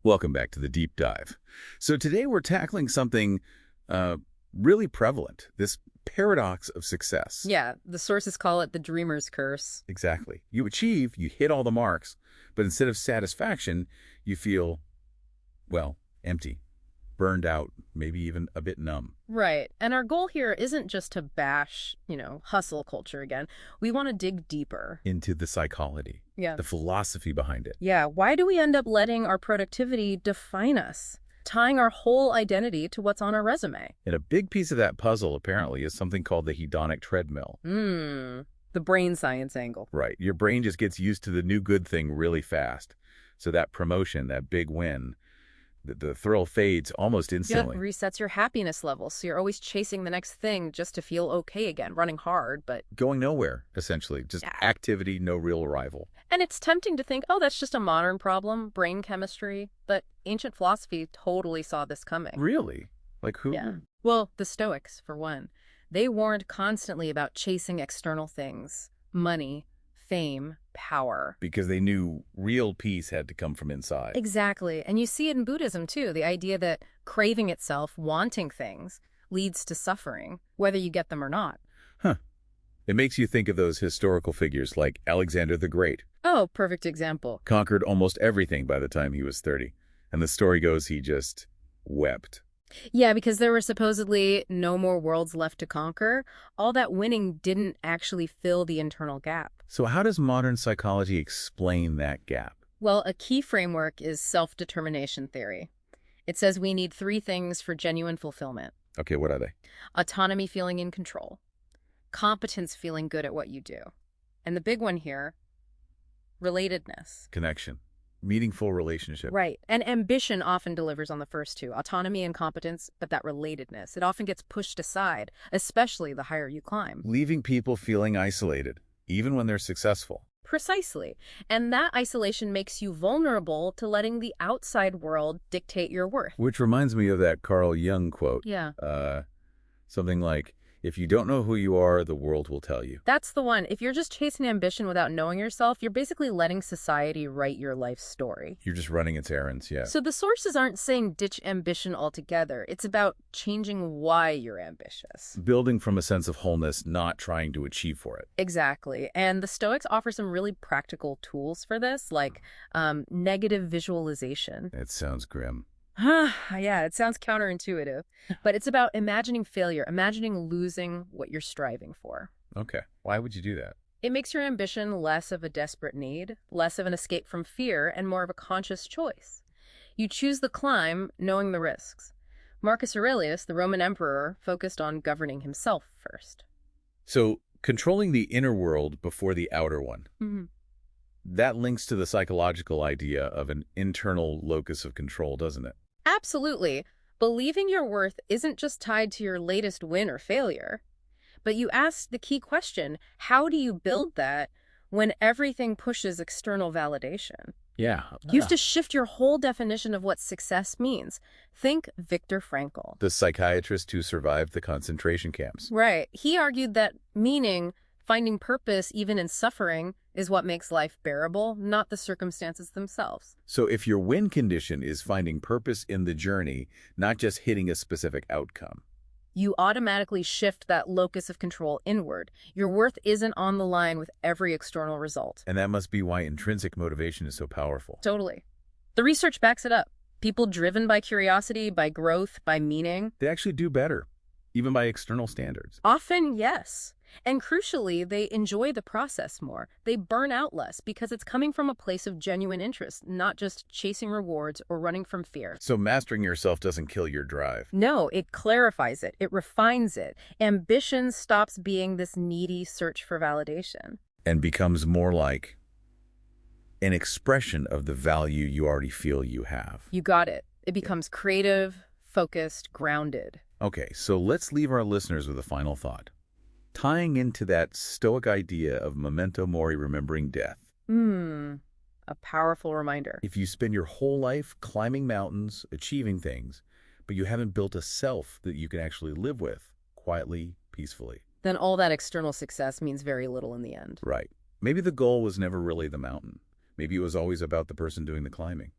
Welcome back to the deep dive. So today we're tackling something uh, really prevalent, this paradox of success. Yeah, the sources call it the dreamer's curse. Exactly. You achieve, you hit all the marks, but instead of satisfaction, you feel, well, empty, burned out, maybe even a bit numb. Right. And our goal here isn't just to bash, hustle culture again. We want to dig deeper. Into the psychology, Yeah. the philosophy behind it. Yeah. Why do we end up letting our productivity define us? Tying our whole identity to what's on our resume. And a big piece of that puzzle, apparently, is something called the hedonic treadmill. The brain science angle. Right. Your brain just gets used to the new good thing really fast. So that promotion, that big win, the thrill fades almost instantly. Yeah, resets your happiness levels. So you're always chasing the next thing just to feel okay again, running hard, but... Going nowhere, essentially. Just Yeah. activity, no real arrival. And it's tempting to think, oh, that's just a modern problem, brain chemistry. But ancient philosophy totally saw this coming. Really? Like who? Yeah. Well, the Stoics, for one. They warned constantly about chasing external things. Money, fame, power. Because they knew real peace had to come from inside. Exactly. And you see it in Buddhism, too. The idea that craving itself, wanting things, leads to suffering, whether you get them or not. Huh. It makes you think of those historical figures like Alexander the Great. Oh, perfect example. Conquered almost everything by the time he was 30. And the story goes he just wept. Yeah, because there were supposedly no more worlds left to conquer. All that winning didn't actually fill the internal gap. So how does modern psychology explain that gap? Well, a key framework is self-determination theory. It says we need three things for genuine fulfillment. Okay, what are they? Autonomy, feeling in control. Competence, feeling good at what you do. And the big one here, relatedness. Connection. Meaningful relationship. Right. And ambition often delivers on the first two, autonomy and competence, but that relatedness, it often gets pushed aside, especially the higher you climb. Leaving people feeling isolated, even when they're successful. Precisely. And that isolation makes you vulnerable to letting the outside world dictate your worth. Which reminds me of that Carl Jung quote. Yeah. Something like, if you don't know who you are, the world will tell you. That's the one. If you're just chasing ambition without knowing yourself, you're basically letting society write your life story. You're just running its errands, yeah. So the sources aren't saying ditch ambition altogether. It's about changing why you're ambitious. Building from a sense of wholeness, not trying to achieve for it. Exactly. And the Stoics offer some really practical tools for this, like negative visualization. It sounds grim. Yeah, it sounds counterintuitive, but it's about imagining failure, imagining losing what you're striving for. Okay. Why would you do that? It makes your ambition less of a desperate need, less of an escape from fear, and more of a conscious choice. You choose the climb, knowing the risks. Marcus Aurelius, the Roman emperor, focused on governing himself first. So, controlling the inner world before the outer one. Mm-hmm. That links to the psychological idea of an internal locus of control, doesn't it? Absolutely. Believing your worth isn't just tied to your latest win or failure. But you ask the key question, how do you build that when everything pushes external validation? Yeah. You have to shift your whole definition of what success means. Think Viktor Frankl. The psychiatrist who survived the concentration camps. Right. He argued that meaning, finding purpose even in suffering, is what makes life bearable, not the circumstances themselves. So if your win condition is finding purpose in the journey, not just hitting a specific outcome. You automatically shift that locus of control inward. Your worth isn't on the line with every external result. And that must be why intrinsic motivation is so powerful. Totally. The research backs it up. People driven by curiosity, by growth, by meaning. They actually do better, even by external standards. Often, yes. And crucially, they enjoy the process more. They burn out less because it's coming from a place of genuine interest, not just chasing rewards or running from fear. So mastering yourself doesn't kill your drive. No, it clarifies it. It refines it. Ambition stops being this needy search for validation. And becomes more like an expression of the value you already feel you have. You got it. It becomes creative, focused, grounded. Okay, so let's leave our listeners with a final thought. Tying into that Stoic idea of memento mori, remembering death. A powerful reminder. If you spend your whole life climbing mountains, achieving things, but you haven't built a self that you can actually live with, quietly, peacefully. Then all that external success means very little in the end. Right. Maybe the goal was never really the mountain. Maybe it was always about the person doing the climbing.